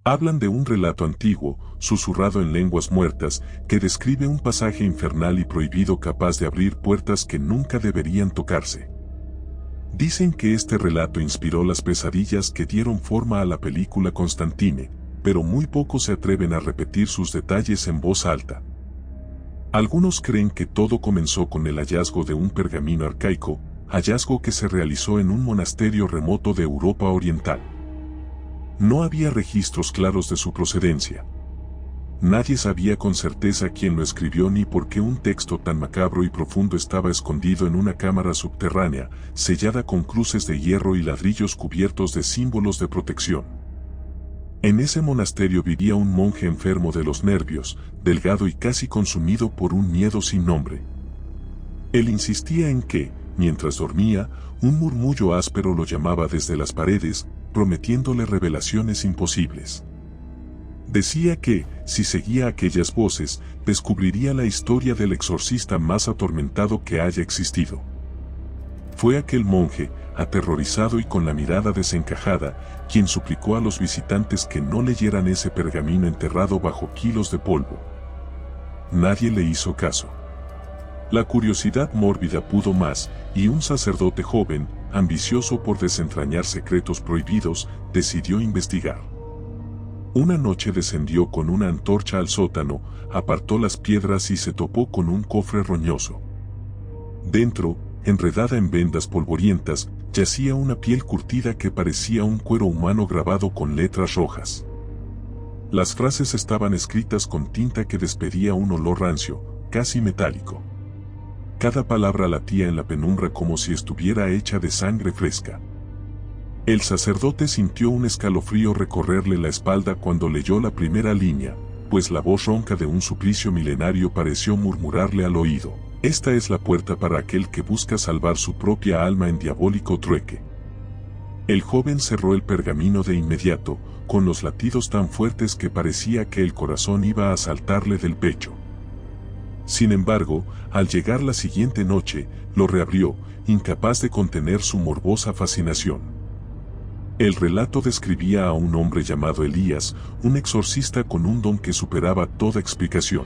Hablan de un relato antiguo, susurrado en lenguas muertas, que describe un pasaje infernal y prohibido capaz de abrir puertas que nunca deberían tocarse. Dicen que este relato inspiró las pesadillas que dieron forma a la película Constantine, pero muy pocos se atreven a repetir sus detalles en voz alta. Algunos creen que todo comenzó con el hallazgo de un pergamino arcaico, hallazgo que se realizó en un monasterio remoto de Europa Oriental. No había registros claros de su procedencia. Nadie sabía con certeza quién lo escribió ni por qué un texto tan macabro y profundo estaba escondido en una cámara subterránea, sellada con cruces de hierro y ladrillos cubiertos de símbolos de protección. En ese monasterio vivía un monje enfermo de los nervios, delgado y casi consumido por un miedo sin nombre. Él insistía en que, mientras dormía, un murmullo áspero lo llamaba desde las paredes, prometiéndole revelaciones imposibles. Decía que, si seguía aquellas voces, descubriría la historia del exorcista más atormentado que haya existido. Fue aquel monje, aterrorizado y con la mirada desencajada, quien suplicó a los visitantes que no leyeran ese pergamino enterrado bajo kilos de polvo. Nadie le hizo caso. La curiosidad mórbida pudo más, y un sacerdote joven, ambicioso por desentrañar secretos prohibidos, decidió investigar. Una noche descendió con una antorcha al sótano, apartó las piedras y se topó con un cofre roñoso. Dentro, enredada en vendas polvorientas, yacía una piel curtida que parecía un cuero humano grabado con letras rojas. Las frases estaban escritas con tinta que despedía un olor rancio, casi metálico. Cada palabra latía en la penumbra como si estuviera hecha de sangre fresca. El sacerdote sintió un escalofrío recorrerle la espalda cuando leyó la primera línea, pues la voz ronca de un suplicio milenario pareció murmurarle al oído: esta es la puerta para aquel que busca salvar su propia alma en diabólico trueque. El joven cerró el pergamino de inmediato, con los latidos tan fuertes que parecía que el corazón iba a saltarle del pecho. Sin embargo, al llegar la siguiente noche, lo reabrió, incapaz de contener su morbosa fascinación. El relato describía a un hombre llamado Elías, un exorcista con un don que superaba toda explicación.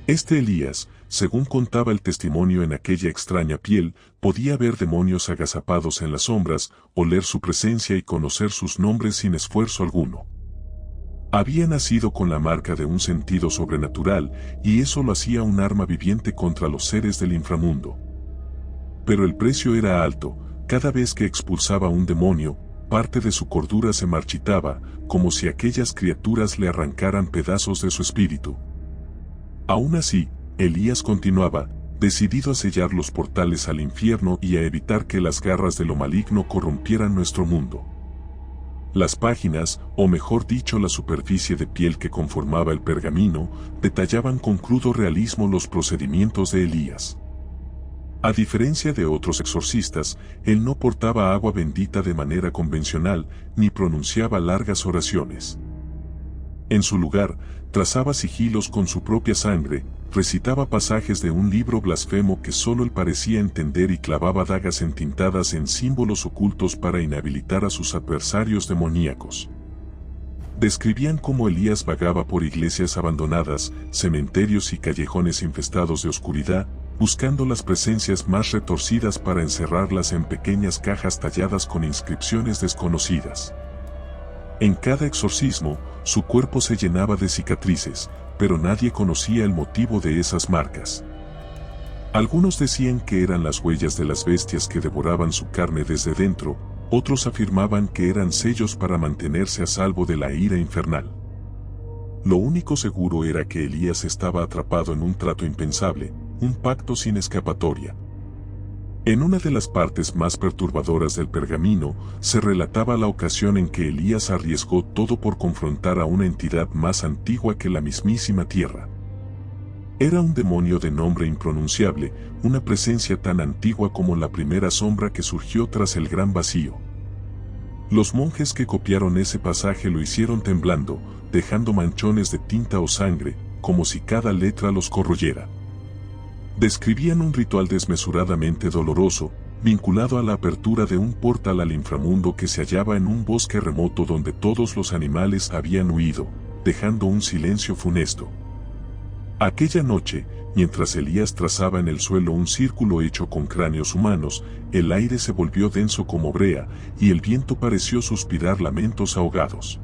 Este Elías, según contaba el testimonio en aquella extraña piel, podía ver demonios agazapados en las sombras, oler su presencia y conocer sus nombres sin esfuerzo alguno. Había nacido con la marca de un sentido sobrenatural, y eso lo hacía un arma viviente contra los seres del inframundo. Pero el precio era alto. Cada vez que expulsaba un demonio, parte de su cordura se marchitaba, como si aquellas criaturas le arrancaran pedazos de su espíritu. Aún así, Elías continuaba, decidido a sellar los portales al infierno y a evitar que las garras de lo maligno corrompieran nuestro mundo. Las páginas, o mejor dicho la superficie de piel que conformaba el pergamino, detallaban con crudo realismo los procedimientos de Elías. A diferencia de otros exorcistas, él no portaba agua bendita de manera convencional, ni pronunciaba largas oraciones. En su lugar, trazaba sigilos con su propia sangre, recitaba pasajes de un libro blasfemo que solo él parecía entender y clavaba dagas entintadas en símbolos ocultos para inhabilitar a sus adversarios demoníacos. Describían cómo Elías vagaba por iglesias abandonadas, cementerios y callejones infestados de oscuridad, buscando las presencias más retorcidas para encerrarlas en pequeñas cajas talladas con inscripciones desconocidas. En cada exorcismo, su cuerpo se llenaba de cicatrices, pero nadie conocía el motivo de esas marcas. Algunos decían que eran las huellas de las bestias que devoraban su carne desde dentro, otros afirmaban que eran sellos para mantenerse a salvo de la ira infernal. Lo único seguro era que Elías estaba atrapado en un trato impensable, un pacto sin escapatoria. En una de las partes más perturbadoras del pergamino, se relataba la ocasión en que Elías arriesgó todo por confrontar a una entidad más antigua que la mismísima tierra. Era un demonio de nombre impronunciable, una presencia tan antigua como la primera sombra que surgió tras el gran vacío. Los monjes que copiaron ese pasaje lo hicieron temblando, dejando manchones de tinta o sangre, como si cada letra los corroyera. Describían un ritual desmesuradamente doloroso, vinculado a la apertura de un portal al inframundo que se hallaba en un bosque remoto donde todos los animales habían huido, dejando un silencio funesto. Aquella noche, mientras Elías trazaba en el suelo un círculo hecho con cráneos humanos, el aire se volvió denso como brea, y el viento pareció suspirar lamentos ahogados.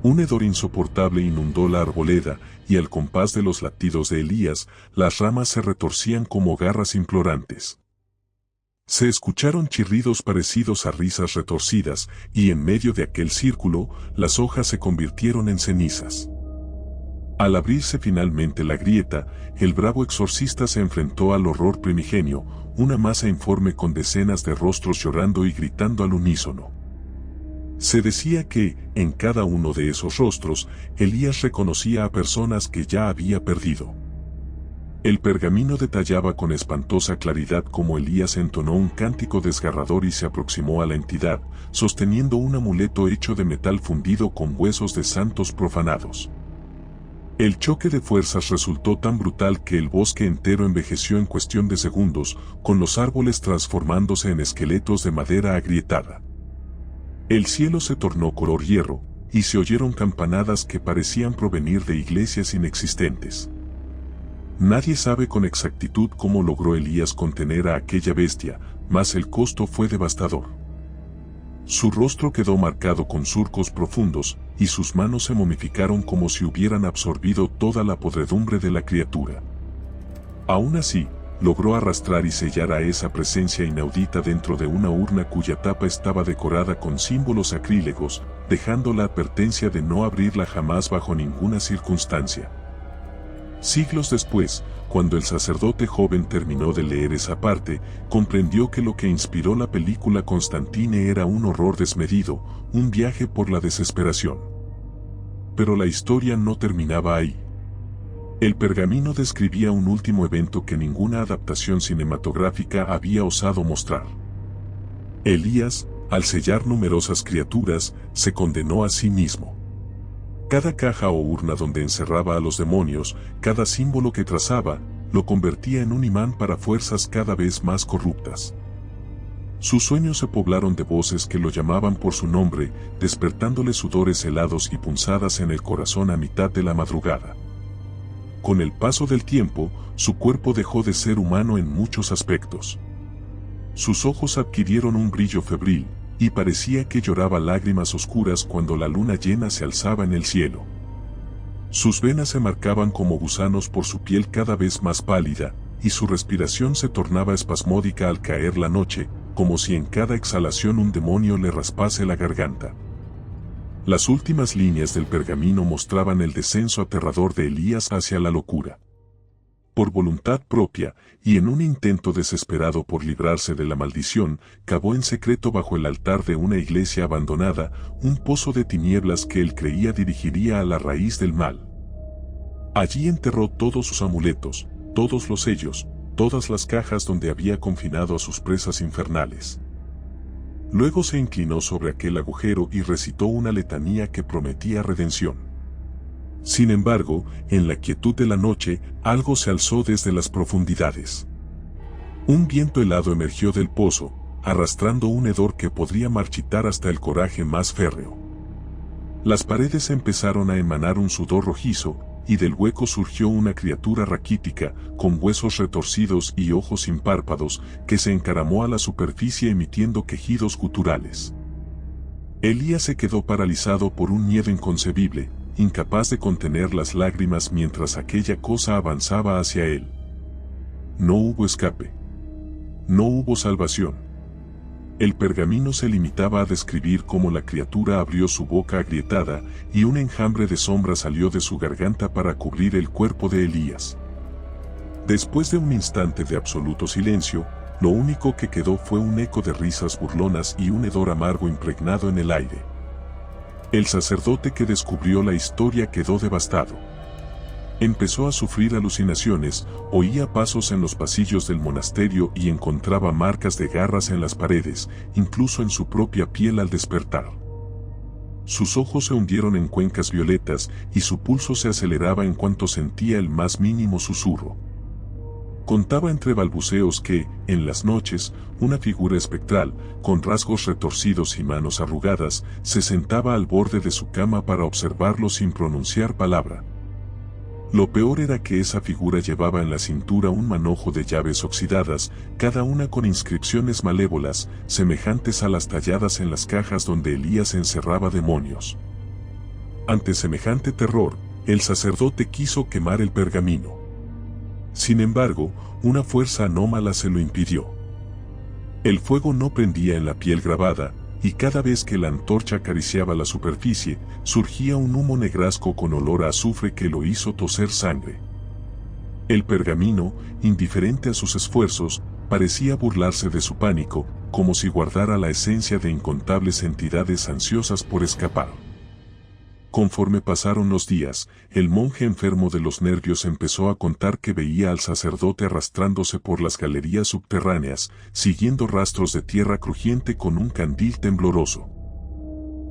Un hedor insoportable inundó la arboleda, y al compás de los latidos de Elías, las ramas se retorcían como garras implorantes. Se escucharon chirridos parecidos a risas retorcidas, y en medio de aquel círculo, las hojas se convirtieron en cenizas. Al abrirse finalmente la grieta, el bravo exorcista se enfrentó al horror primigenio, una masa informe con decenas de rostros llorando y gritando al unísono. Se decía que, en cada uno de esos rostros, Elías reconocía a personas que ya había perdido. El pergamino detallaba con espantosa claridad cómo Elías entonó un cántico desgarrador y se aproximó a la entidad, sosteniendo un amuleto hecho de metal fundido con huesos de santos profanados. El choque de fuerzas resultó tan brutal que el bosque entero envejeció en cuestión de segundos, con los árboles transformándose en esqueletos de madera agrietada. El cielo se tornó color hierro, y se oyeron campanadas que parecían provenir de iglesias inexistentes. Nadie sabe con exactitud cómo logró Elías contener a aquella bestia, mas el costo fue devastador. Su rostro quedó marcado con surcos profundos, y sus manos se momificaron como si hubieran absorbido toda la podredumbre de la criatura. Aún así, logró arrastrar y sellar a esa presencia inaudita dentro de una urna cuya tapa estaba decorada con símbolos sacrílegos, dejando la advertencia de no abrirla jamás bajo ninguna circunstancia. Siglos después, cuando el sacerdote joven terminó de leer esa parte, comprendió que lo que inspiró la película Constantine era un horror desmedido, un viaje por la desesperación. Pero la historia no terminaba ahí. El pergamino describía un último evento que ninguna adaptación cinematográfica había osado mostrar. Elías, al sellar numerosas criaturas, se condenó a sí mismo. Cada caja o urna donde encerraba a los demonios, cada símbolo que trazaba, lo convertía en un imán para fuerzas cada vez más corruptas. Sus sueños se poblaron de voces que lo llamaban por su nombre, despertándole sudores helados y punzadas en el corazón a mitad de la madrugada. Con el paso del tiempo, su cuerpo dejó de ser humano en muchos aspectos. Sus ojos adquirieron un brillo febril, y parecía que lloraba lágrimas oscuras cuando la luna llena se alzaba en el cielo. Sus venas se marcaban como gusanos por su piel cada vez más pálida, y su respiración se tornaba espasmódica al caer la noche, como si en cada exhalación un demonio le raspase la garganta. Las últimas líneas del pergamino mostraban el descenso aterrador de Elías hacia la locura. Por voluntad propia, y en un intento desesperado por librarse de la maldición, cavó en secreto bajo el altar de una iglesia abandonada, un pozo de tinieblas que él creía dirigiría a la raíz del mal. Allí enterró todos sus amuletos, todos los sellos, todas las cajas donde había confinado a sus presas infernales. Luego se inclinó sobre aquel agujero y recitó una letanía que prometía redención. Sin embargo, en la quietud de la noche, algo se alzó desde las profundidades. Un viento helado emergió del pozo, arrastrando un hedor que podría marchitar hasta el coraje más férreo. Las paredes empezaron a emanar un sudor rojizo, y del hueco surgió una criatura raquítica, con huesos retorcidos y ojos sin párpados, que se encaramó a la superficie emitiendo quejidos guturales. Elías se quedó paralizado por un miedo inconcebible, incapaz de contener las lágrimas mientras aquella cosa avanzaba hacia él. No hubo escape. No hubo salvación. El pergamino se limitaba a describir cómo la criatura abrió su boca agrietada, y un enjambre de sombra salió de su garganta para cubrir el cuerpo de Elías. Después de un instante de absoluto silencio, lo único que quedó fue un eco de risas burlonas y un hedor amargo impregnado en el aire. El sacerdote que descubrió la historia quedó devastado. Empezó a sufrir alucinaciones, oía pasos en los pasillos del monasterio y encontraba marcas de garras en las paredes, incluso en su propia piel al despertar. Sus ojos se hundieron en cuencas violetas y su pulso se aceleraba en cuanto sentía el más mínimo susurro. Contaba entre balbuceos que, en las noches, una figura espectral, con rasgos retorcidos y manos arrugadas, se sentaba al borde de su cama para observarlo sin pronunciar palabra. Lo peor era que esa figura llevaba en la cintura un manojo de llaves oxidadas, cada una con inscripciones malévolas, semejantes a las talladas en las cajas donde Elías encerraba demonios. Ante semejante terror, el sacerdote quiso quemar el pergamino. Sin embargo, una fuerza anómala se lo impidió. El fuego no prendía en la piel grabada, y cada vez que la antorcha acariciaba la superficie, surgía un humo negrasco con olor a azufre que lo hizo toser sangre. El pergamino, indiferente a sus esfuerzos, parecía burlarse de su pánico, como si guardara la esencia de incontables entidades ansiosas por escapar. Conforme pasaron los días, el monje enfermo de los nervios empezó a contar que veía al sacerdote arrastrándose por las galerías subterráneas, siguiendo rastros de tierra crujiente con un candil tembloroso.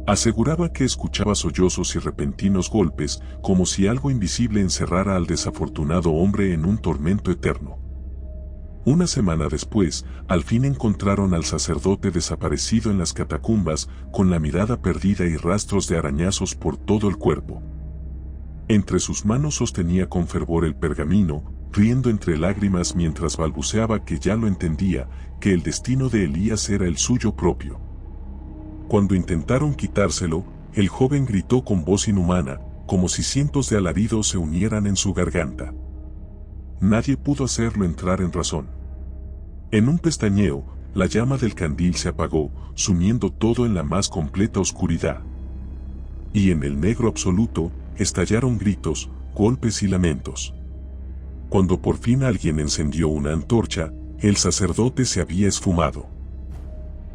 Aseguraba que escuchaba sollozos y repentinos golpes, como si algo invisible encerrara al desafortunado hombre en un tormento eterno. Una semana después, al fin encontraron al sacerdote desaparecido en las catacumbas, con la mirada perdida y rastros de arañazos por todo el cuerpo. Entre sus manos sostenía con fervor el pergamino, riendo entre lágrimas mientras balbuceaba que ya lo entendía, que el destino de Elías era el suyo propio. Cuando intentaron quitárselo, el joven gritó con voz inhumana, como si cientos de alaridos se unieran en su garganta. Nadie pudo hacerlo entrar en razón. En un pestañeo, la llama del candil se apagó, sumiendo todo en la más completa oscuridad. Y en el negro absoluto, estallaron gritos, golpes y lamentos. Cuando por fin alguien encendió una antorcha, el sacerdote se había esfumado.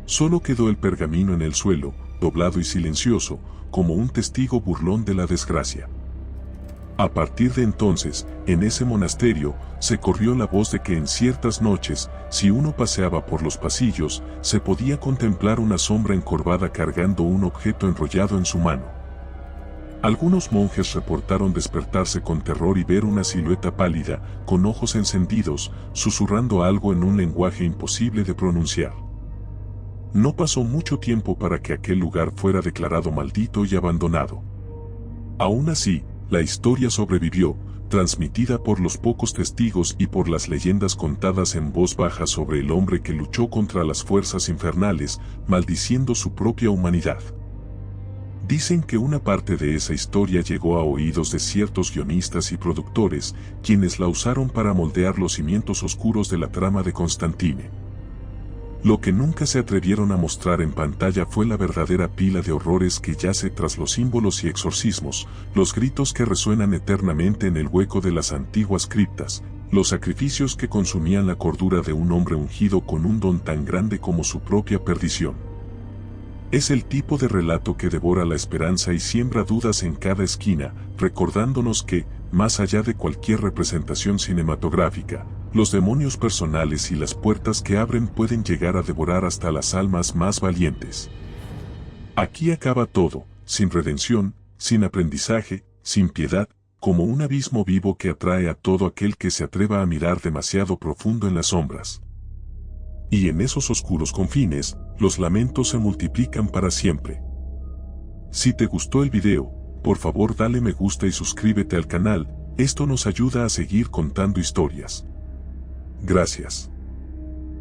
Solo quedó el pergamino en el suelo, doblado y silencioso, como un testigo burlón de la desgracia. A partir de entonces, en ese monasterio, se corrió la voz de que en ciertas noches, si uno paseaba por los pasillos, se podía contemplar una sombra encorvada cargando un objeto enrollado en su mano. Algunos monjes reportaron despertarse con terror y ver una silueta pálida, con ojos encendidos, susurrando algo en un lenguaje imposible de pronunciar. No pasó mucho tiempo para que aquel lugar fuera declarado maldito y abandonado. Aún así, la historia sobrevivió, transmitida por los pocos testigos y por las leyendas contadas en voz baja sobre el hombre que luchó contra las fuerzas infernales, maldiciendo su propia humanidad. Dicen que una parte de esa historia llegó a oídos de ciertos guionistas y productores, quienes la usaron para moldear los cimientos oscuros de la trama de Constantine. Lo que nunca se atrevieron a mostrar en pantalla fue la verdadera pila de horrores que yace tras los símbolos y exorcismos, los gritos que resuenan eternamente en el hueco de las antiguas criptas, los sacrificios que consumían la cordura de un hombre ungido con un don tan grande como su propia perdición. Es el tipo de relato que devora la esperanza y siembra dudas en cada esquina, recordándonos que, más allá de cualquier representación cinematográfica, los demonios personales y las puertas que abren pueden llegar a devorar hasta las almas más valientes. Aquí acaba todo, sin redención, sin aprendizaje, sin piedad, como un abismo vivo que atrae a todo aquel que se atreva a mirar demasiado profundo en las sombras. Y en esos oscuros confines, los lamentos se multiplican para siempre. Si te gustó el video, por favor dale me gusta y suscríbete al canal, esto nos ayuda a seguir contando historias. Gracias.